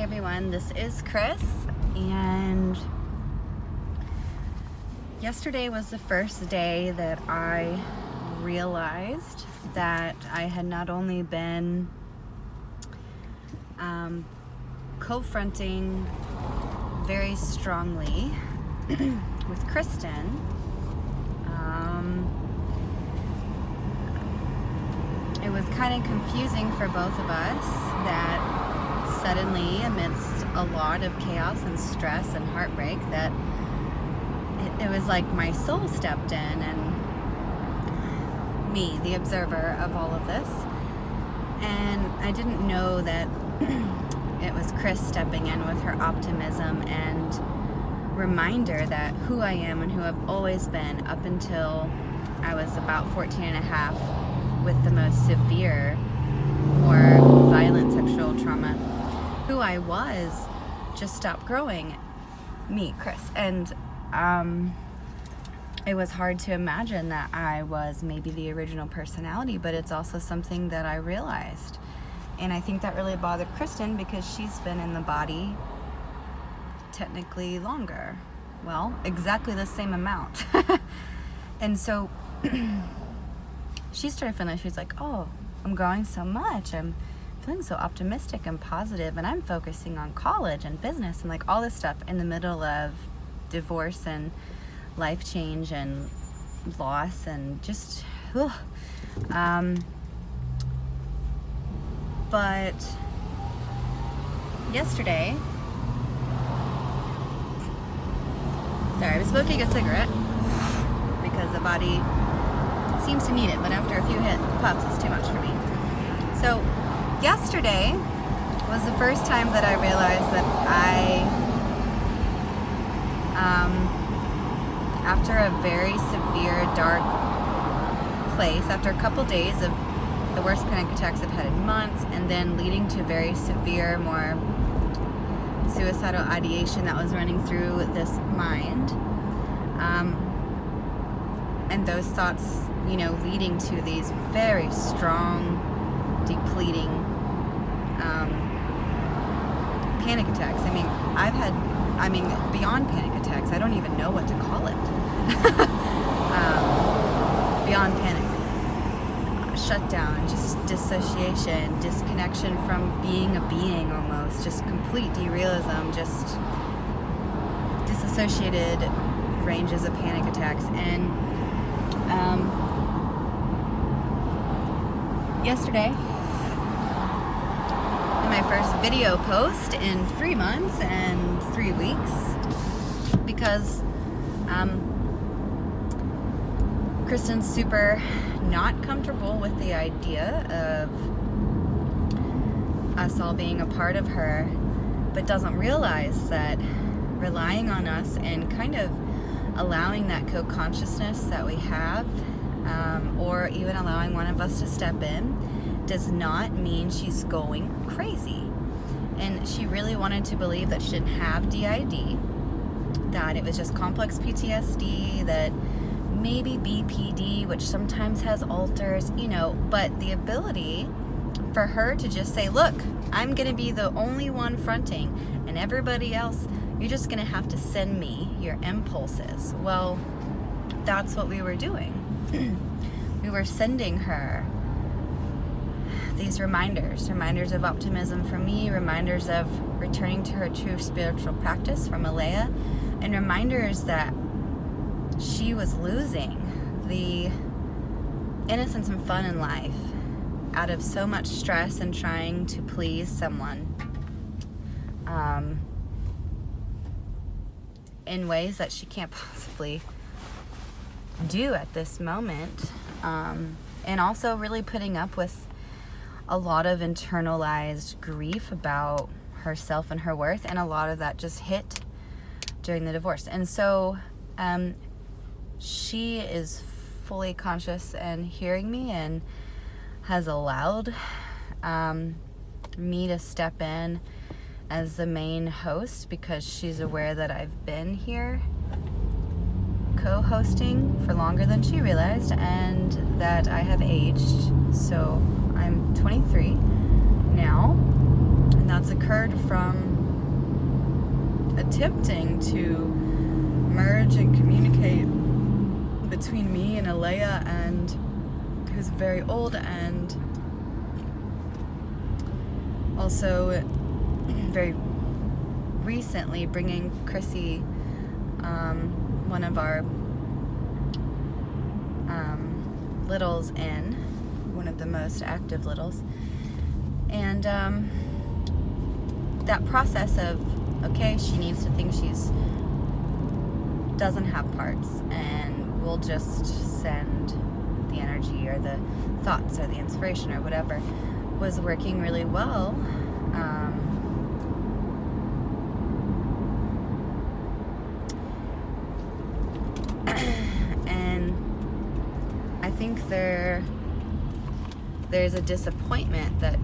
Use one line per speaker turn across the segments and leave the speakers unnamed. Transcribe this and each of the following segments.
Hey everyone, this is Kris, and yesterday was the first day that I realized that I had not only been confronting very strongly with Kristen. It was kind of confusing for both of us that suddenly, amidst a lot of chaos and stress and heartbreak, that it was like my soul stepped in, and me, the observer of all of this. And I didn't know that it was Kris stepping in with her optimism and reminder that who I am and who I've always been up until I was about 14 and a half with the most severe or violent sexual trauma. Who I was just stopped growing. Me, Kris. And it was hard to imagine that I was maybe the original personality, but it's also something that I realized. And I think that really bothered Kristen because she's been in the body technically longer. Well, exactly the same amount. And so she started feeling, she's like, oh, I'm growing so much. I'm feeling so optimistic and positive, and I'm focusing on college and business and like all this stuff in the middle of divorce and life change and loss and just but yesterday, sorry, I was smoking a cigarette because the body seems to need it, but after a few puffs it's too much for me. So yesterday was the first time that I realized that after a very severe, dark place, after a couple days of the worst panic attacks I've had in months, and then leading to very severe, more suicidal ideation that was running through this mind, and those thoughts, leading to these very strong, depleting panic attacks. Beyond panic attacks, I don't even know what to call it. Beyond panic, shutdown, just dissociation, disconnection from being a being almost, just complete derealism, just disassociated ranges of panic attacks. And yesterday, my first video post in 3 months and 3 weeks, because Kristen's super not comfortable with the idea of us all being a part of her, but doesn't realize that relying on us and kind of allowing that co-consciousness that we have, or even allowing one of us to step in, does not mean she's going crazy. And she really wanted to believe that she didn't have DID, that it was just complex PTSD, that maybe BPD, which sometimes has alters, but the ability for her to just say, look, I'm going to be the only one fronting, and everybody else, you're just going to have to send me your impulses. Well, that's what we were doing. We were sending her these reminders of optimism from me, reminders of returning to her true spiritual practice from Alea, and reminders that she was losing the innocence and fun in life out of so much stress and trying to please someone in ways that she can't possibly do at this moment, and also really putting up with a lot of internalized grief about herself and her worth, and a lot of that just hit during the divorce. And so she is fully conscious and hearing me, and has allowed me to step in as the main host, because she's aware that I've been here co-hosting for longer than she realized, and that I have aged. So I'm 23 now, and that's occurred from attempting to merge and communicate between me and Alea, and who's very old, and also very recently bringing Chrissy, one of our littles in, one of the most active littles. And that process of, okay, she needs to think she's doesn't have parts, and we'll just send the energy or the thoughts or the inspiration or whatever, was working really well. And I think there's a disappointment that,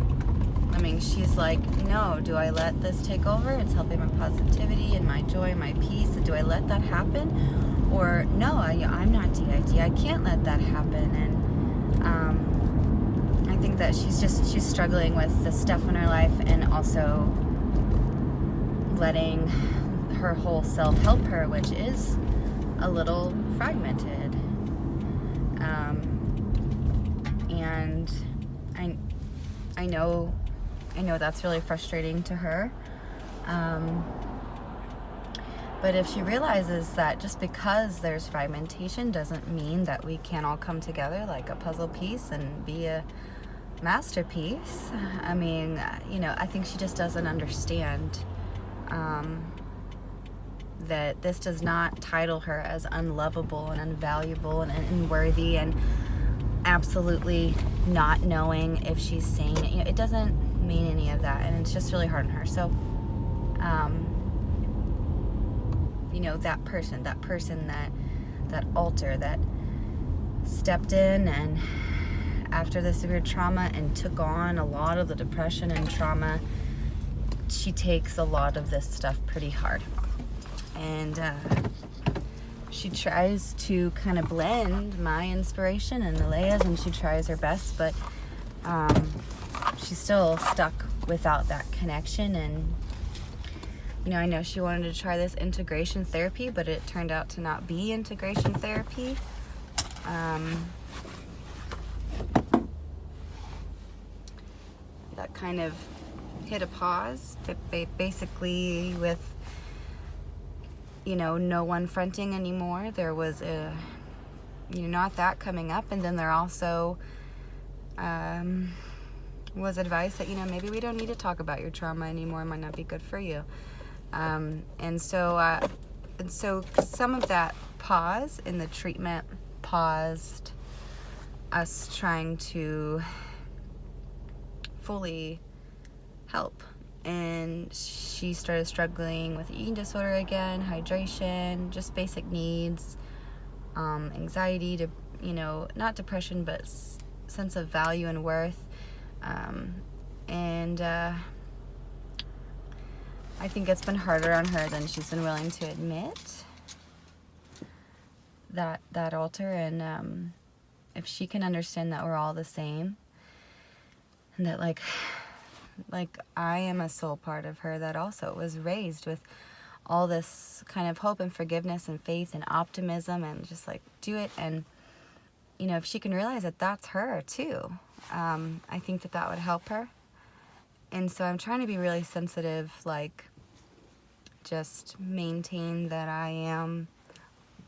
I mean, she's like, no, do I let this take over? It's helping my positivity and my joy and my peace. Do I let that happen? Or no, I'm not DID. I can't let that happen. And I think that she's struggling with the stuff in her life, and also letting her whole self help her, which is a little fragmented. And I know that's really frustrating to her. But if she realizes that just because there's fragmentation doesn't mean that we can't all come together like a puzzle piece and be a masterpiece. I mean, I think she just doesn't understand that this does not title her as unlovable and unvaluable and unworthy and absolutely not knowing if she's sane. It doesn't mean any of that, and it's just really hard on her. So that person, that alter that stepped in and after the severe trauma and took on a lot of the depression and trauma, she takes a lot of this stuff pretty hard. And she tries to kind of blend my inspiration and Alea's, and she tries her best, but she's still stuck without that connection. And I know she wanted to try this integration therapy, but it turned out to not be integration therapy. That kind of hit a pause, basically with no one fronting anymore. There was not that coming up, and then there also was advice that maybe we don't need to talk about your trauma anymore. It might not be good for you. And so some of that pause in the treatment paused us trying to fully help. And she started struggling with eating disorder again, hydration, just basic needs, anxiety, to not depression, but sense of value and worth. And I think it's been harder on her than she's been willing to admit, that alter. And if she can understand that we're all the same, and that like I am a soul part of her that also was raised with all this kind of hope and forgiveness and faith and optimism, and just like do it. And if she can realize that that's her too, I think that would help her. And so I'm trying to be really sensitive, like just maintain that I am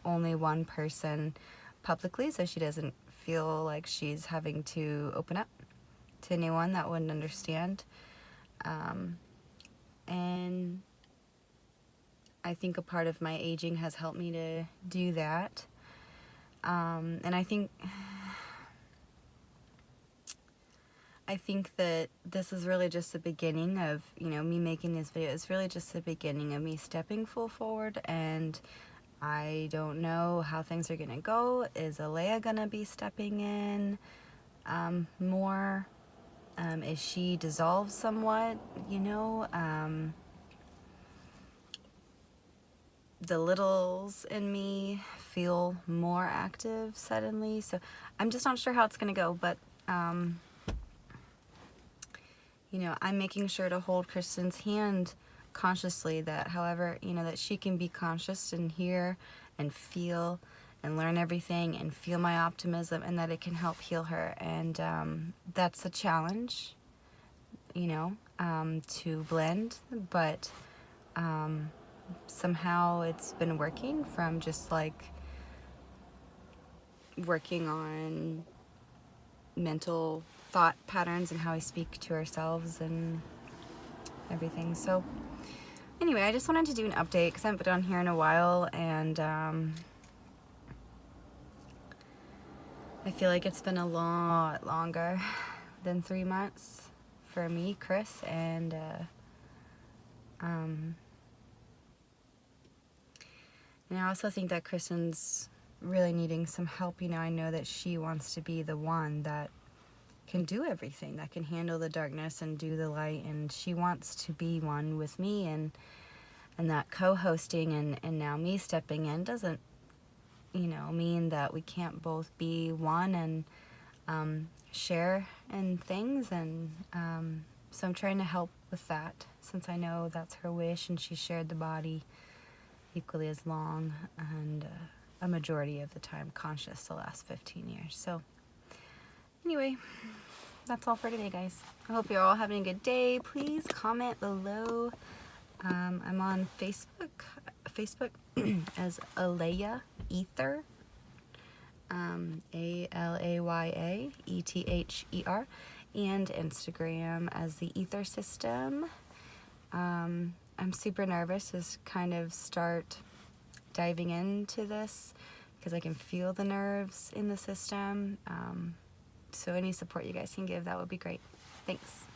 only one person publicly, so she doesn't feel like she's having to open up to anyone that wouldn't understand. And I think a part of my aging has helped me to do that. And I think that this is really just the beginning of, me making this video. It's really just the beginning of me stepping full forward, and I don't know how things are going to go. Is Alea going to be stepping in more? Is she dissolved somewhat? The littles in me feel more active suddenly, so I'm just not sure how it's going to go. But You know, I'm making sure to hold Kristen's hand consciously, that however, you know, that she can be conscious and hear and feel and learn everything and feel my optimism, and that it can help heal her. And that's a challenge, you know, to blend, but somehow it's been working, from just like working on mental thought patterns and how we speak to ourselves and everything. So anyway, I just wanted to do an update because I haven't been on here in a while, and I feel like it's been a lot longer than 3 months for me, Kris, and I also think that Kristen's really needing some help. You know, I know that she wants to be the one that can do everything, that can handle the darkness and do the light, and she wants to be one with me, and that co-hosting and now me stepping in doesn't, you know, mean that we can't both be one and share in things. And so I'm trying to help with that, since I know that's her wish, and she shared the body equally as long and a majority of the time conscious the last 15 years. So anyway, that's all for today, guys. I hope you're all having a good day. Please comment below. I'm on Facebook as Alaya Ether, ALAYAETHER, and Instagram as the Ether System. I'm super nervous to kind of start diving into this because I can feel the nerves in the system. So any support you guys can give, that would be great. Thanks.